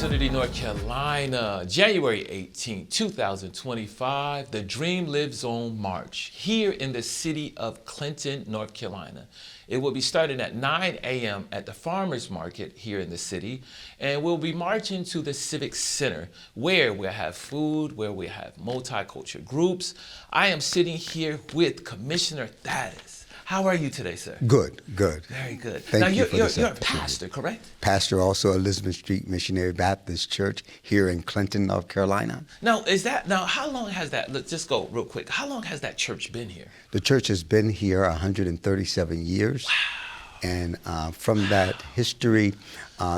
Opportunity, North Carolina, January 18, 2025. The Dream Lives On March here in the city of Clinton, North Carolina. It will be starting at 9 a.m. at the Farmers Market here in the city, and we'll be marching to the Civic Center where we'll have food, where we have multicultural groups. I am sitting here with Commissioner Thaddeus. How are you today, sir? Good, good. Very good. Thank now, you for this you're a opportunity. pastor, correct? Pastor also at Elizabeth Street Missionary Baptist Church here in Clinton, North Carolina. Now, how long has that, let's just go real quick. How long has that church been here? The church has been here 137 years. Wow. And from that history,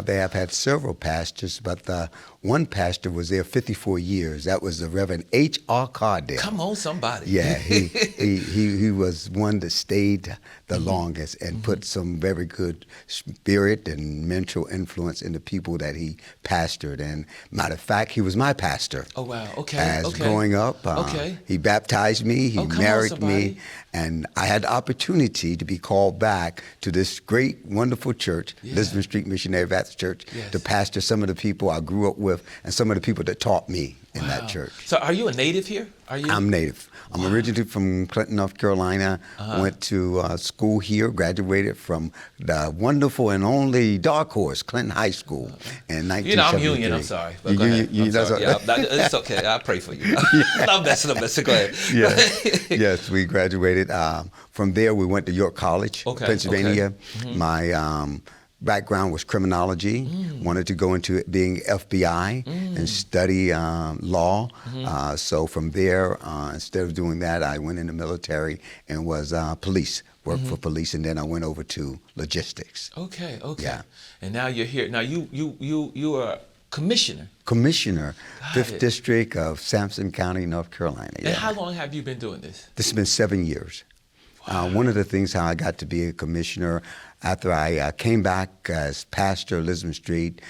they have had several pastors, but the one pastor was there 54 years. That was the Reverend H.R. Cardell. Come on, somebody. Yeah, he was one that stayed the longest and put some very good spirit and mental influence in the people that he pastored. And matter of fact, he was my pastor. Oh, wow. Okay. As okay. growing up, he baptized me, he married me, and I had the opportunity to be called back to this great, wonderful church, Elizabeth Street Missionary Baptist Church, to pastor some of the people I grew up with and some of the people that taught me in that church. So are you a native here? Are you? I'm native. I'm originally from Clinton, North Carolina. Went to school here, graduated from the wonderful and only dark horse, Clinton High School in 1973. You know, I'm Union, I'm sorry. But go ahead. I'm sorry. Yeah, it's okay. I pray for you. I'm messing. Go ahead. Yes, we graduated. From there, we went to York College, Pennsylvania. My background was criminology, wanted to go into being FBI and study law. So from there, instead of doing that, I went in the military and was police, worked for police, and then I went over to logistics. Okay. Yeah. And now you're here. Now you are commissioner. Commissioner, 5th District of Sampson County, North Carolina. And how long have you been doing this? This has been 7 years. One of the things how I got to be a commissioner after I came back as pastor of Elizabeth Street,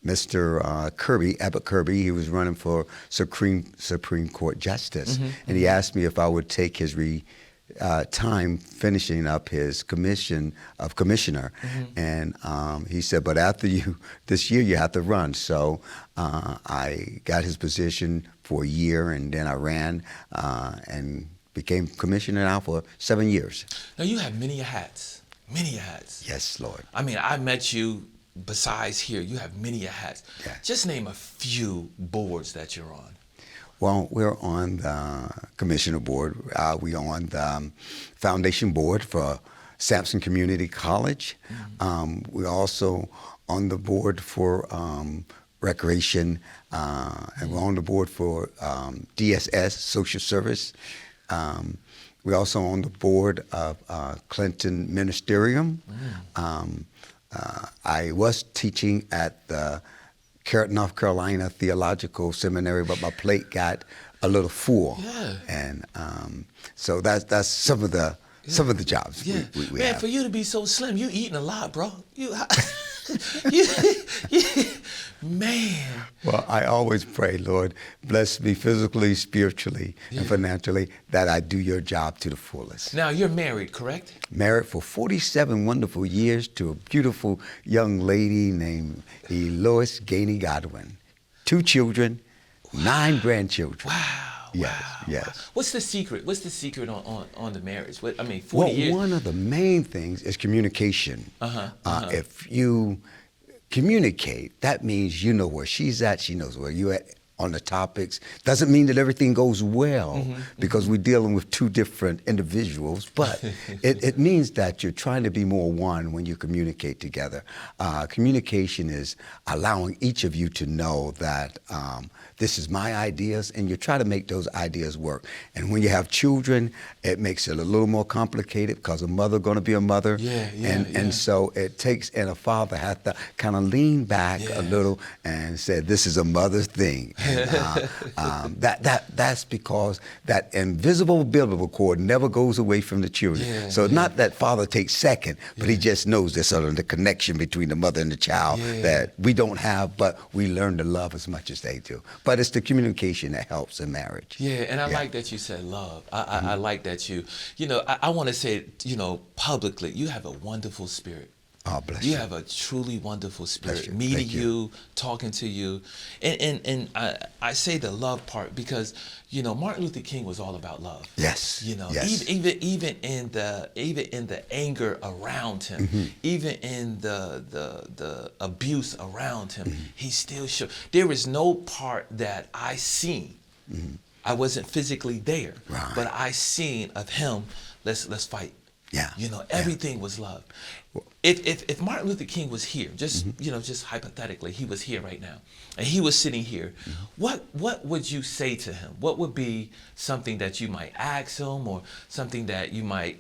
Mr. Kirby, Abbott Kirby, he was running for Supreme Court Justice, and he asked me if I would take his time finishing up his commission of commissioner, and he said, but after this year you have to run. So I got his position for a year, and then I ran and became commissioner now for 7 years. Now you have many hats. Many hats. Yes, Lord. I mean, I met you, besides here, you have many hats. Yeah. Just name a few boards that you're on. Well, we're on the commissioner board. We're on the foundation board for Sampson Community College. We're also on the board for recreation, and we're on the board for DSS, social service. We're also on the board of Clinton Ministerium. I was teaching at the North Carolina Theological Seminary, but my plate got a little full. Yeah. And so that's some of the jobs we Man, have. for you to be so slim, you eating a lot, bro. Man. Well, I always pray, Lord, bless me physically, spiritually, and financially, that I do your job to the fullest. Now, you're married, correct? Married for 47 wonderful years to a beautiful young lady named Lois Gainey Godwin. 2 children, 9 grandchildren. Wow. Yes. What's the secret? What's the secret on the marriage? 40 years. One of the main things is communication. If you communicate, that means you know where she's at, she knows where you're at on the topics. Doesn't mean that everything goes well because we're dealing with 2 different individuals, but it means that you're trying to be more one when you communicate together. Communication is allowing each of you to know that this is my ideas, and you try to make those ideas work. And when you have children, it makes it a little more complicated because a mother going to be a mother. And so it takes, and a father has to kind of lean back a little and say, this is a mother's thing. And that's because that invisible umbilical cord never goes away from the children. So it's not that father takes second, but he just knows there's sort of the connection between the mother and the child that we don't have, but we learn to love as much as they do. But it's the communication that helps in marriage. Yeah, and I like that you said love. I like that I want to say it, publicly, you have a wonderful spirit. Oh, bless You you. have a truly wonderful spirit. you. Meeting Thank you. talking to you, and I say the love part because Martin Luther King was all about love. Yes. Yes. Even in the anger around him, Mm-hmm. even in the abuse around him, he still showed. There is no part that I seen. I wasn't physically there, Right. but I seen of him. Let's fight. Yeah. Everything was love. If Martin Luther King was here, just hypothetically, he was here right now, and he was sitting here, what would you say to him? What would be something that you might ask him, or something that you might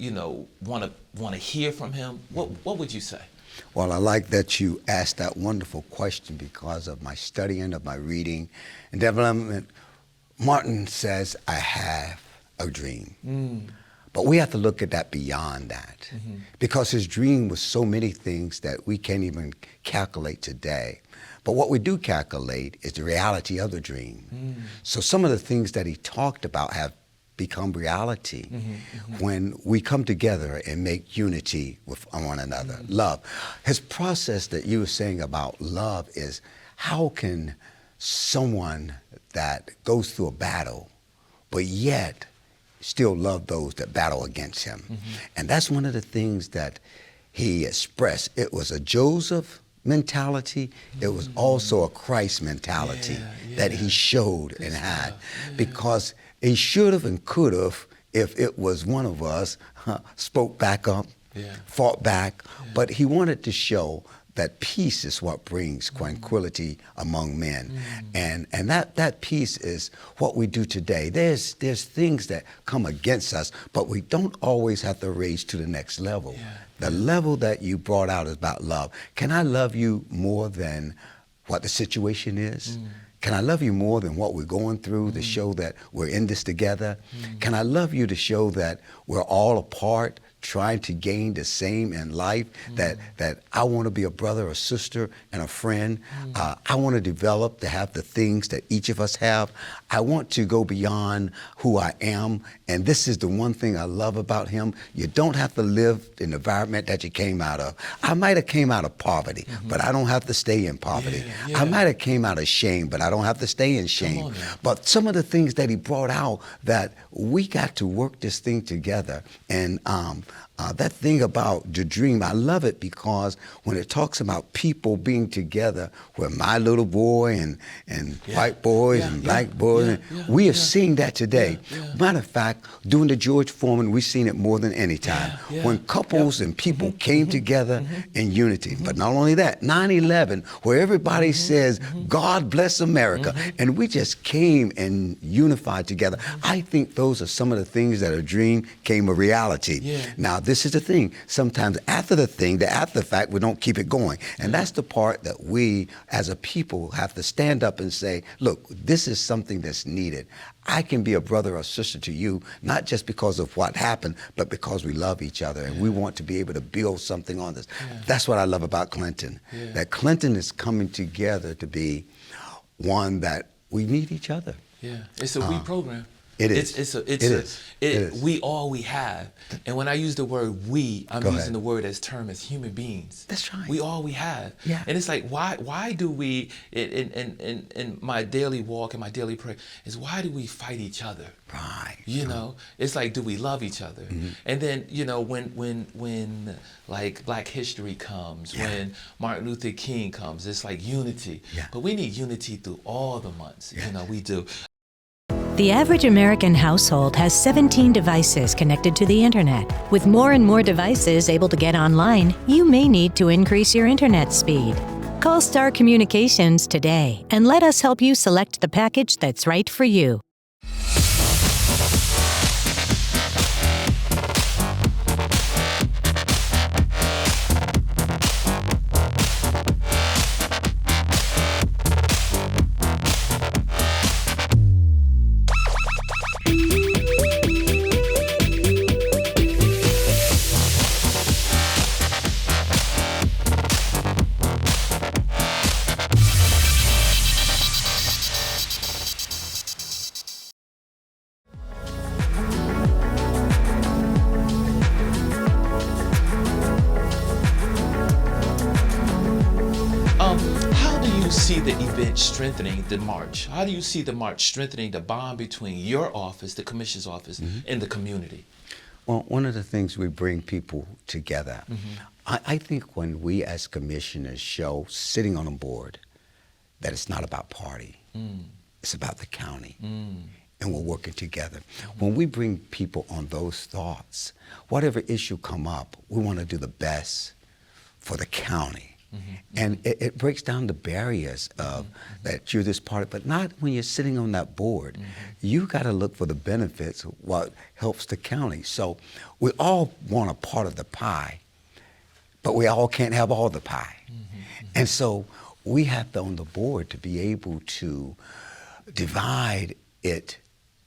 want to hear from him? What would you say? Well, I like that you asked that wonderful question because of my studying, of my reading and development. Martin says, I have a dream. But we have to look at that beyond that, because his dream was so many things that we can't even calculate today. But what we do calculate is the reality of the dream. So some of the things that he talked about have become reality when we come together and make unity with one another. Love. His process that you were saying about love is, how can someone that goes through a battle, but yet still love those that battle against him? And that's one of the things that he expressed. It was a Joseph mentality. It was also a Christ mentality that he showed and had, because he should have and could have, if it was one of us, spoke back up, fought back, but he wanted to show that peace is what brings tranquility among men. And that peace is what we do today. There's things that come against us, but we don't always have to raise to the next level. The level that you brought out is about love. Can I love you more than what the situation is? Can I love you more than what we're going through to show that we're in this together? Can I love you to show that we're all apart, trying to gain the same in life, that I want to be a brother or sister and a friend. I want to develop to have the things that each of us have. I want to go beyond who I am. And this is the one thing I love about him. You don't have to live in the environment that you came out of. I might have came out of poverty, but I don't have to stay in poverty. I might have came out of shame, but I don't have to stay in shame. But some of the things that he brought out, that we got to work this thing together. And that thing about the dream, I love it, because when it talks about people being together, where my little boy and white boys and black boys, we have seen that today. Matter of fact, during the George Foreman, we've seen it more than any time. When couples and people came together in unity. But not only that, 9/11, where everybody says, God bless America, and we just came and unified together. I think those are some of the things that a dream came a reality. Now, this is the thing. Sometimes after the thing, after the fact, we don't keep it going. And that's the part that we as a people have to stand up and say, look, this is something that's needed. I can be a brother or sister to you, not just because of what happened, but because we love each other and we want to be able to build something on this. That's what I love about Clinton, that Clinton is coming together to be one that we need each other. It's a we program. It is. We all we have. And when I use the word we, I'm using ahead. the word as term as human beings. That's right. We all we have. And it's like, why do we, in my daily walk and my daily prayer, is why do we fight each other? Right. It's like, do we love each other? And then, when like Black History comes, when Martin Luther King comes, it's like unity. But we need unity through all the months. We do. The average American household has 17 devices connected to the internet. With more and more devices able to get online, you may need to increase your internet speed. Call Star Communications today and let us help you select the package that's right for you. in strengthening the march? How do you see the march strengthening the bond between your office, the commissioner's office, and the community? Well, one of the things we bring people together, I think when we as commissioners show sitting on a board that it's not about party, it's about the county, and we're working together. When we bring people on those thoughts, whatever issue come up, we want to do the best for the county. And it breaks down the barriers of that you're this party, but not when you're sitting on that board. You got to look for the benefits of what helps the county. So we all want a part of the pie, but we all can't have all the pie. And so we have to, on the board, to be able to divide it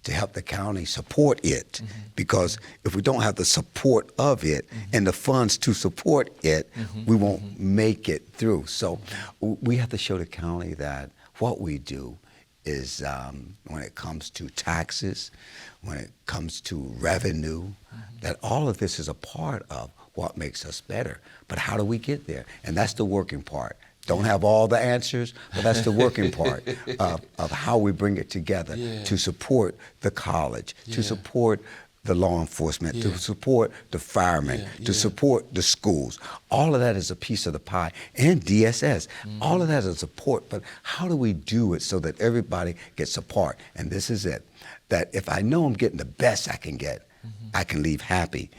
to help the county support it, because if we don't have the support of it and the funds to support it, we won't make it through. So we have to show the county that what we do is, when it comes to taxes, when it comes to revenue, that all of this is a part of what makes us better. But how do we get there? And that's the working part. Don't have all the answers, but that's the working part of how we bring it together to support the college, to support the law enforcement, to support the firemen, to support the schools. All of that is a piece of the pie, and DSS. All of that is support, but how do we do it so that everybody gets a part? And this is it, that if I know I'm getting the best I can get, I can leave happy.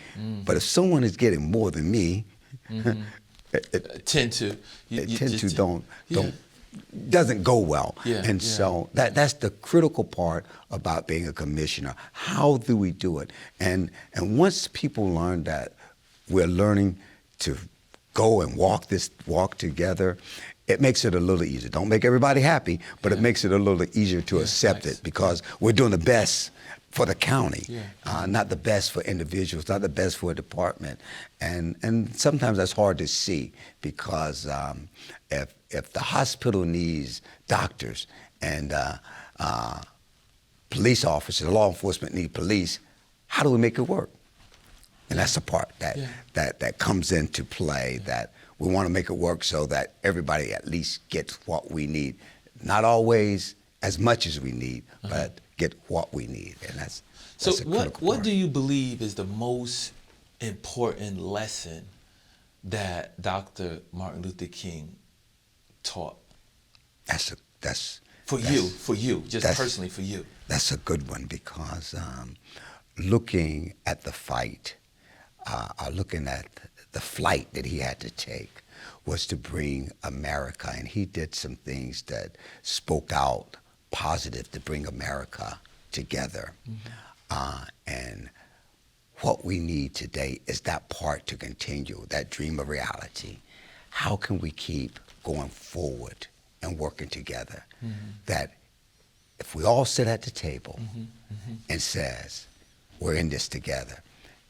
But if someone is getting more than me, doesn't go well. So that's the critical part about being a commissioner. How do we do it? And once people learn that we're learning to go and walk together, it makes it a little easier. Don't make everybody happy, but it makes it a little easier to accept it, because we're doing the best for the county, not the best for individuals, not the best for a department. And sometimes that's hard to see, because if the hospital needs doctors and police officers, law enforcement need police, how do we make it work? And that's the part that comes into play, that we want to make it work so that everybody at least gets what we need. Not always as much as we need, but get what we need. And that's so a critical what part. do you believe is the most important lesson that Dr. Martin Luther King taught? That's Personally for you. That's a good one, because looking at the fight, looking at the flight that he had to take, was to bring America, and he did some things that spoke out positive to bring America together. And what we need today is that part to continue, that dream of reality. How can we keep going forward and working together? That if we all sit at the table and says, we're in this together.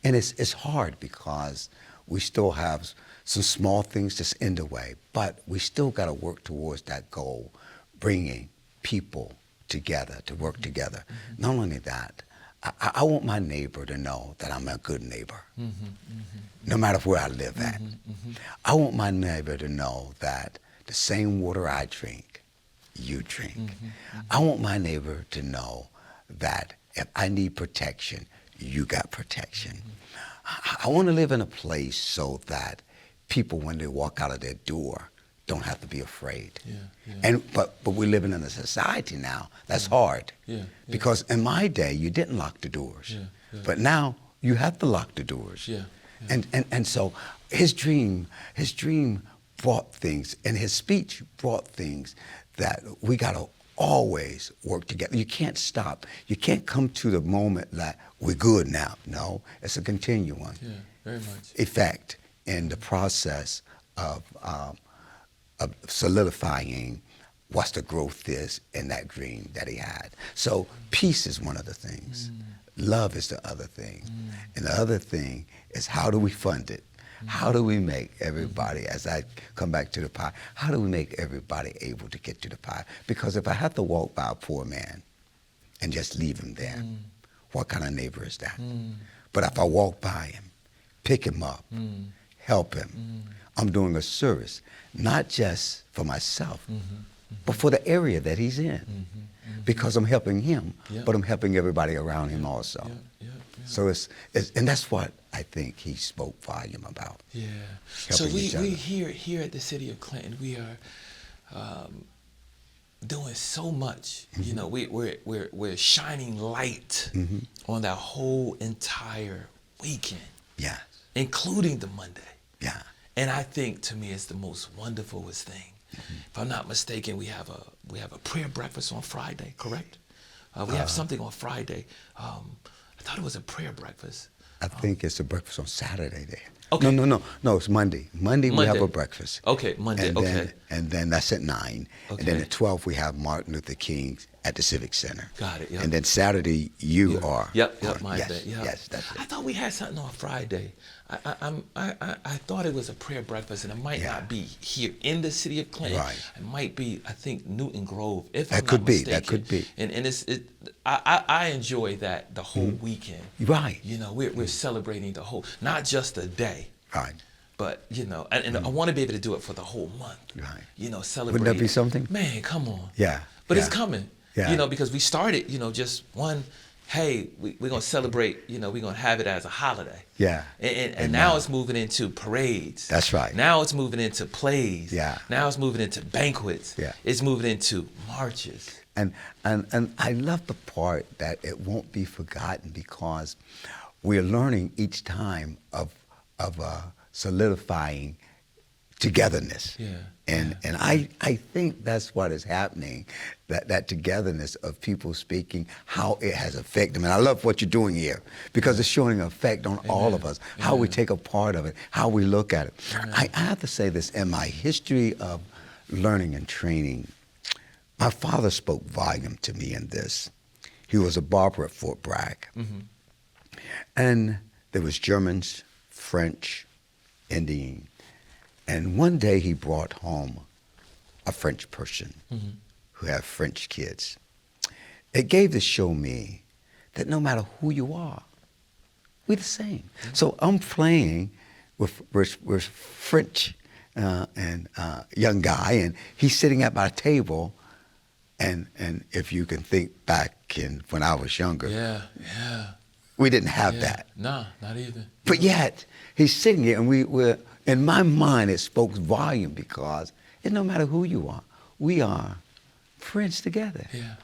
And it's hard, because we still have some small things that's in the way, but we still got to work towards that goal, bringing people together to work together. Not only that, I want my neighbor to know that I'm a good neighbor, no matter where I live at. I want my neighbor to know that the same water I drink, you drink. I want my neighbor to know that if I need protection, you got protection. I want to live in a place so that people, when they walk out of their door, don't have to be afraid. But we're living in a society now that's hard. Because in my day, you didn't lock the doors. But now you have to lock the doors. And so his dream brought things, and his speech brought things that we got to always work together. You can't stop. You can't come to the moment that we're good now. No, it's a continuum. Very much. Effect in the process of solidifying what the growth is in that dream that he had. So peace is one of the things. Love is the other thing. And the other thing is, how do we fund it? How do we make everybody, as I come back to the pie, how do we make everybody able to get to the pie? Because if I have to walk by a poor man and just leave him there, what kind of neighbor is that? But if I walk by him, pick him up, help him, I'm doing a service, not just for myself, but for the area that he's in. Because I'm helping him, but I'm helping everybody around him also. So it's and that's what I think he spoke volume about. Yeah. So we here at the city of Clinton, we are doing so much. You know, we're shining light on that whole entire weekend. Yeah. Including the Monday. Yeah. And I think to me it's the most wonderfulest thing. If I'm not mistaken, we have a prayer breakfast on Friday, correct? We have something on Friday. I thought it was a prayer breakfast. I think it's a breakfast on Saturday there. Okay. No, it's Monday. Monday we have a breakfast. Okay, Monday, okay. And then that's at 9. Okay. And then at 12 we have Martin Luther King at the Civic Center. Got it, yep. And then Saturday you are. Yep, my yes, bad. Yep. Yes, that's it. I thought we had something on Friday. I thought it was a prayer breakfast, and it might not be here in the city of Clinton. Right. It might be, I think, Newton Grove, if That I'm could not be. mistaken. That could be. And I enjoy that the whole weekend. Right. You know, we're celebrating the whole, not just a day. Right. But, you know, and I want to be able to do it for the whole month. Right. You know, celebrate. Wouldn't that be something? Man, come on. Yeah. But yeah. it's coming. Yeah. You know, because we started, you know, just one, hey, we're going to celebrate, you know, we're going to have it as a holiday. Yeah. And now it's moving into parades. That's right. Now it's moving into plays. Yeah. Now it's moving into banquets. Yeah. It's moving into marches. And I love the part that it won't be forgotten because we're learning each time of solidifying togetherness. Yeah. And I think that's what is happening, that togetherness of people speaking, how it has affected them. And I love what you're doing here because it's showing an effect on all of us, how we take a part of it, how we look at it. I have to say this, in my history of learning and training, my father spoke volume to me in this. He was a barber at Fort Bragg. And there was Germans, French, Indian. And one day he brought home a French person who had French kids. It gave to show me that no matter who you are, we're the same. So I'm playing with French and young guy, and he's sitting at my table. And if you can think back when I was younger, we didn't have that. Nah, not even. But yet he's sitting here, and we're in my mind it spoke volume because it no matter who you are, we are friends together. Yeah.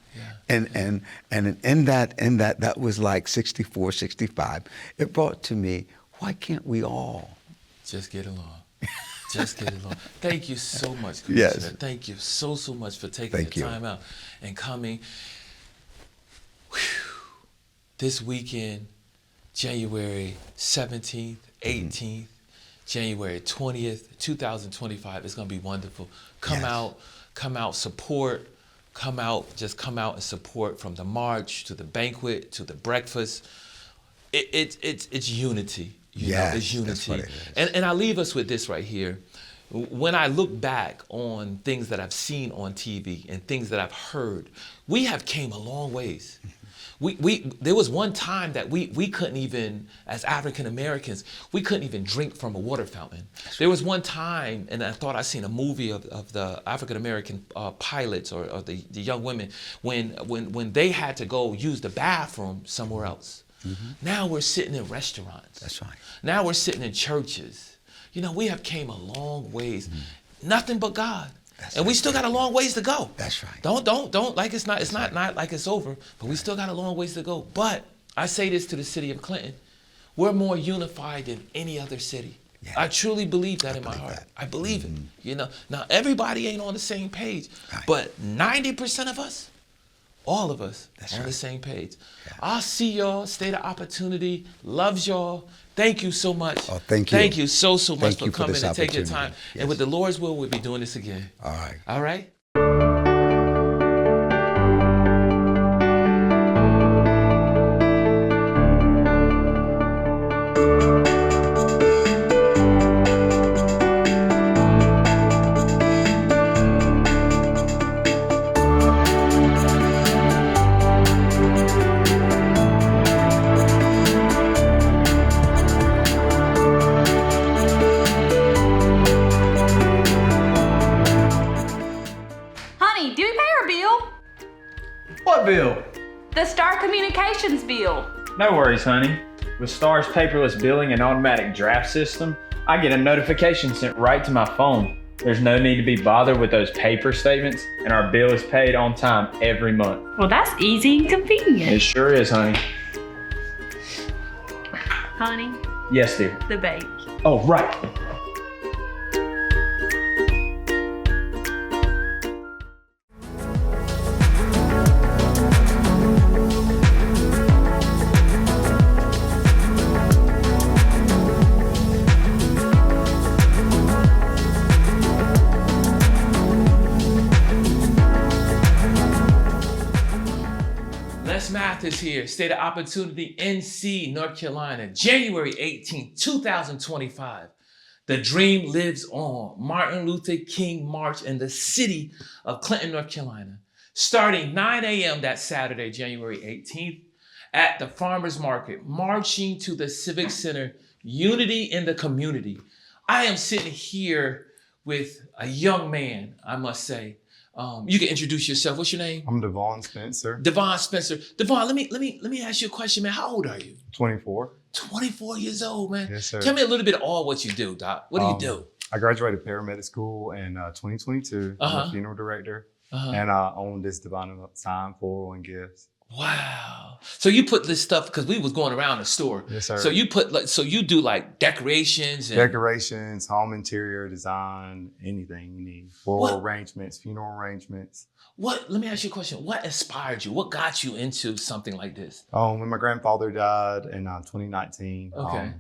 And in that was like 64, 65. It brought to me, why can't we all just get along? Just get along. Thank you so much, Commissioner. Yes. Thank you so much for taking the time out and coming. This weekend, January 17th, 18th, January 20th, 2025, it's going to be wonderful. Come out, support. Come out and support, from the march to the banquet to the breakfast. It's unity. You know, it's unity. That's what it is. And I leave us with this right here. When I look back on things that I've seen on TV and things that I've heard, we have came a long ways. There was one time that we couldn't even, as African Americans, we couldn't even drink from a water fountain. There was one time, and I thought I seen a movie of the African American pilots or the young women when they had to go use the bathroom somewhere else. Now we're sitting in restaurants. That's right. Now we're sitting in churches. You know, we have came a long ways. Nothing but God. And we still got a long ways to go. That's right. Don't like it's not like it's over, but we still got a long ways to go. But I say this to the city of Clinton, we're more unified than any other city. Yeah. I truly believe that in my heart. I believe it. You know, now everybody ain't on the same page, but 90% of us, all of us, on the same page. Yeah. I'll see y'all. State of Opportunity loves y'all. Thank you so much. Oh, thank you. Thank you so much for coming and taking your time. Yes. And with the Lord's will, we'll be doing this again. All right. All right? What bill? The Star Communications bill. No worries, honey. With Star's paperless billing and automatic draft system, I get a notification sent right to my phone. There's no need to be bothered with those paper statements, and our bill is paid on time every month. Well, that's easy and convenient. It sure is, honey. Honey, Yes, dear. the baby. Oh, right. Matthis here, State of Opportunity, NC, North Carolina, January 18, 2025. The dream lives on. Martin Luther King March in the city of Clinton, North Carolina. Starting 9 a.m. that Saturday, January 18th, at the Farmers Market, marching to the Civic Center, unity in the community. I am sitting here with a young man, I must say. You can introduce yourself. What's your name? I'm Devon Spencer. Devon Spencer. Devon, let me ask you a question, man. How old are you? 24. 24 years old, man. Yes, sir. Tell me a little bit of all what you do, Doc. What do you do? I graduated paramedic school in 2022. I'm a funeral director, and I own this Divine Sign 401 Gifts. Wow. So you put this stuff, because we was going around the store. Yes, sir. So you put so you do like decorations and Decorations, home interior design, anything you need. Floral arrangements, funeral arrangements. Let me ask you a question. What inspired you? What got you into something like this? When my grandfather died in 2019, Okay.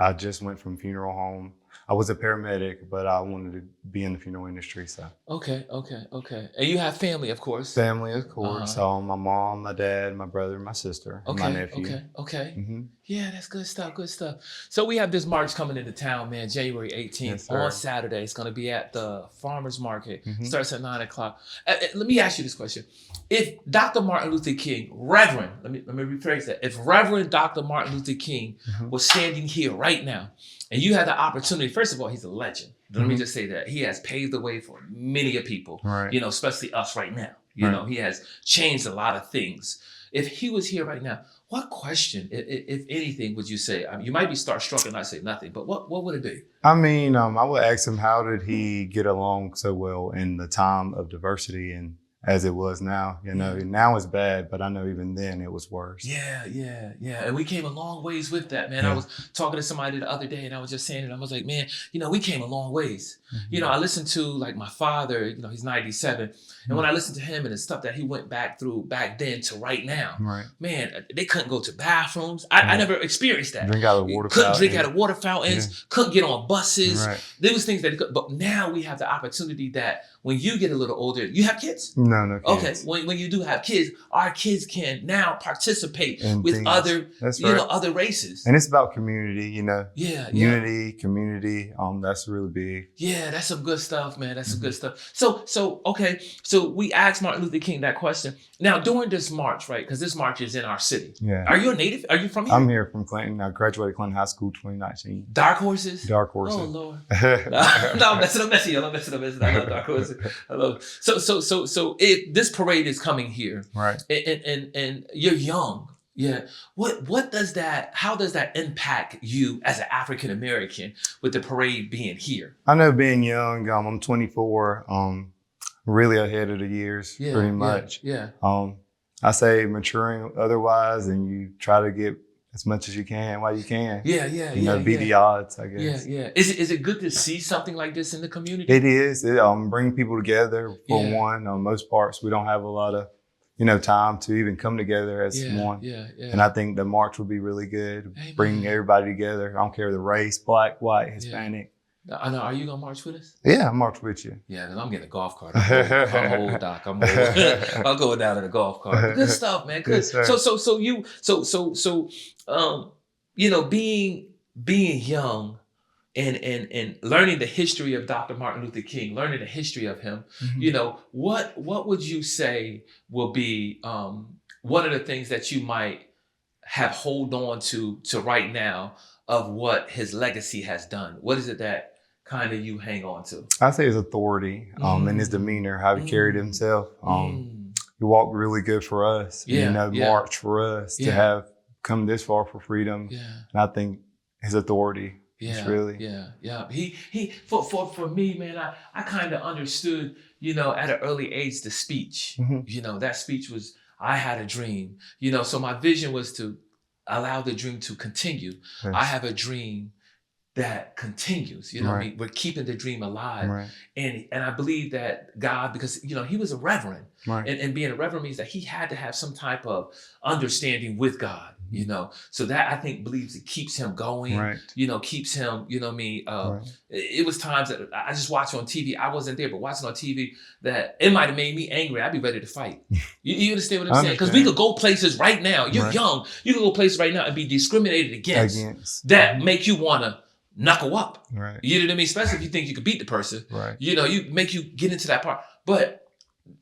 I just went from funeral home. I was a paramedic, but I wanted to be in the funeral industry, so. Okay. And you have family, of course. Family, of course. My mom, my dad, my brother, my sister, and my nephew. Okay. Mm-hmm. Yeah, that's good stuff. So we have this march coming into town, man, January 18th. Yes, sir. On Saturday. It's going to be at the Farmers Market. Mm-hmm. Starts at 9 o'clock. Let me ask you this question. If Dr. Martin Luther King, Reverend, let me rephrase that. If Reverend Dr. Martin Luther King was standing here right now, and you had the opportunity, first of all, he's a legend. Let me just say that. He has paved the way for many people, Right. you know, especially us right now. You know, he has changed a lot of things. If he was here right now, what question, if anything, would you say? I mean, you might be starstruck and not say nothing, but what would it be? I mean, I would ask him, how did he get along so well in the time of diversity and as it was now? You know, now it's bad, but I know even then it was worse. Yeah. And we came a long ways with that, man. Yeah. I was talking to somebody the other day and I was just saying it. I was like, man, you know, we came a long ways. You know, I listened to like my father, you know, he's 97. And when I listened to him and the stuff that he went back through back then to right now, Right. man, they couldn't go to bathrooms. I never experienced that. Drink out of water Couldn't fountain. drink out of water fountains, couldn't get on buses. Right. There was things that they could, but now we have the opportunity that when you get a little older, you have kids? No Okay, kids. when you do have kids, our kids can now participate And with things. other, That's you know, right. other races. And it's about community, you know. Yeah. Unity, community, that's really big. Yeah, that's some good stuff, man. That's some good stuff. So okay. So we asked Martin Luther King that question. Now, during this march, right? Because this march is in our city. Yeah. Are you a native? Are you from here? I'm here from Clinton. I graduated Clinton High School 2019. Dark horses? Dark horses. Oh, Lord. No, I'm messing. I love dark horses. I love. So if this parade is coming here, Right. and you're young. Yeah. What does that, how does that impact you as an African American with the parade being here? I know being young, I'm 24, really ahead of the years, Yeah, pretty much. Yeah. I say maturing otherwise, and you try to get as much as you can while you can. Yeah. You know, beat the odds, I guess. Yeah. Is it good to see something like this in the community? It is. It bring people together for Yeah. one. On most parts, we don't have a lot of, time to even come together as one. Yeah. And I think the march would be really good. Amen. Bring everybody together. I don't care the race, black, white, Hispanic. I know. Are you gonna march with us? Yeah, I march with you. Yeah, then I'm getting a golf cart. I'm old, Doc. I'm old. I'll go down in a golf cart. Good stuff, man. Good. Yes, sir. So you know, being young and learning the history of Dr. Martin Luther King, learning the history of him, you know, what would you say will be one of the things that you might have hold on to right now of what his legacy has done? What is it that kind of you hang on to? I say his authority and his demeanor, how he carried himself. he walked really good for us. Yeah, You know, yeah. marched for us to Yeah. have come this far for freedom. Yeah. And I think his authority is Yeah, really. yeah. He for me, man, I kind of understood, you know, at an early age the speech. Mhm. You know, that speech was, I had a dream. You know, so my vision was to allow the dream to continue. Yes. I have a dream that continues. You know what I Right. mean? We're keeping the dream alive. Right. And I believe that God, because, you know, he was a reverend. Right. And being a reverend means that he had to have some type of understanding with God, you know. So that, I think, believes it keeps him going, Right. you know, keeps him, you know what I mean? Right. It was times that I just watched on TV. I wasn't there, but watching on TV, that it might have made me angry. I'd be ready to fight. You understand what I'm I saying? Because we understand. could go places right now. You're Right. young. You could go places right now and be discriminated against. Against. That make you want to knuckle up. Right. You know what I mean? Especially if you think you could beat the person. Right. You know, you make you get into that part. But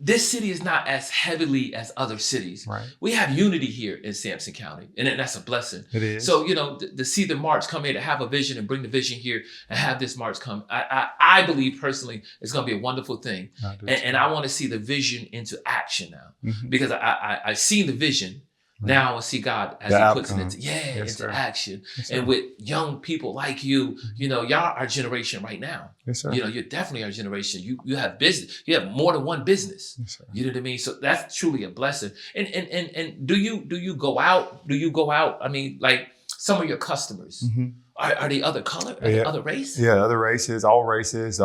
this city is not as heavily as other cities. Right. We have unity here in Sampson County, and that's a blessing. It is. So, you know, to see the march come here, to have a vision and bring the vision here and have this march come, I believe personally it's going to be a wonderful thing. I do And too. I want to see the vision into action now, Mhm. because I see the vision. Now I want to see God as The he puts it outcome. into, Yes, into sir. action. Yes, sir. And with young people like you, you know, y'all are generation right now. Yes, sir. You know, you're definitely our generation. You have business. You have more than one business. Yes, sir. You know what I mean? So that's truly a blessing. And do you go out? Do you go out? I mean, like some of your customers, Mhm. are they other color? Are they Yeah. other race? Yeah, other races, all races,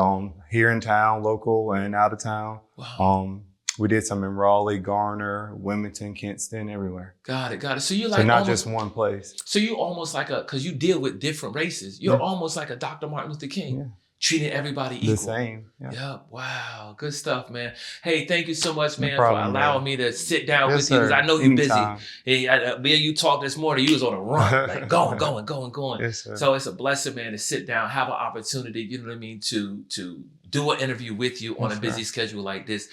here in town, local and out of town. Wow. We did some in Raleigh, Garner, Wilmington, Kinston, everywhere. Got it. So you So like not almost, just one place. so you almost like because you deal with different races. You're Yeah. almost like a Dr. Martin Luther King, Yeah. treating everybody equal. The same. Yeah. Yeah. Wow. Good stuff, man. Hey, thank you so much, No man, problem, for allowing man. me to sit down Yes, with you, because sir. I know you're Anytime. busy. Hey, me and you talked this morning. You was on a run, like going. Yes, sir. So it's a blessing, man, to sit down, have an opportunity, you know what I mean, to do an interview with you on Yes, a busy sir. schedule like this.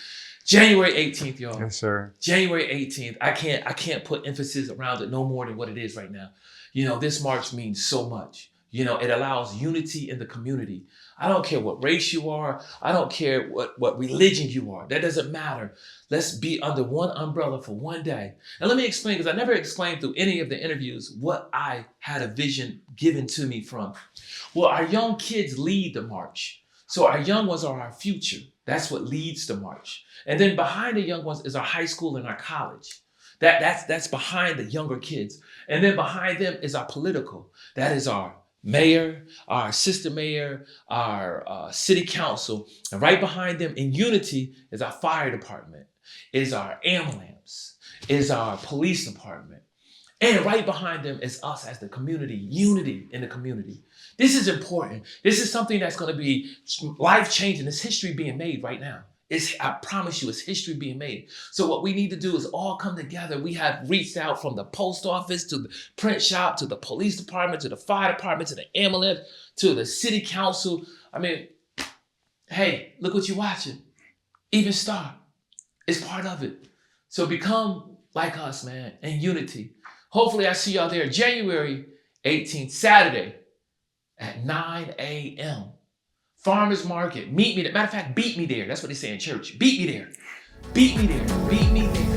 January 18th, y'all. Yes, sir. January 18th. I can't put emphasis around it no more than what it is right now. You know, this march means so much. You know, it allows unity in the community. I don't care what race you are. I don't care what religion you are. That doesn't matter. Let's be under one umbrella for one day. And let me explain, because I never explained through any of the interviews what I had a vision given to me from. Well, our young kids lead the march. So our young ones are our future. That's what leads the march. And then behind the young ones is our high school and our college. That's behind the younger kids. And then behind them is our political. That is our mayor, our assistant mayor, our city council. And right behind them in unity is our fire department, is our ambulance, is our police department. And right behind them is us as the community, unity in the community. This is important. This is something that's going to be life-changing. It's history being made right now. I promise you, it's history being made. So what we need to do is all come together. We have reached out from the post office to the print shop, to the police department, to the fire department, to the ambulance, to the city council. I mean, hey, look what you're watching. Even Star is part of it. So become like us, man, in unity. Hopefully I see y'all there January 18th, Saturday at 9 a.m. Farmers Market. Meet me there. Matter of fact, beat me there. That's what they say in church. Beat me there. Beat me there. Beat me there.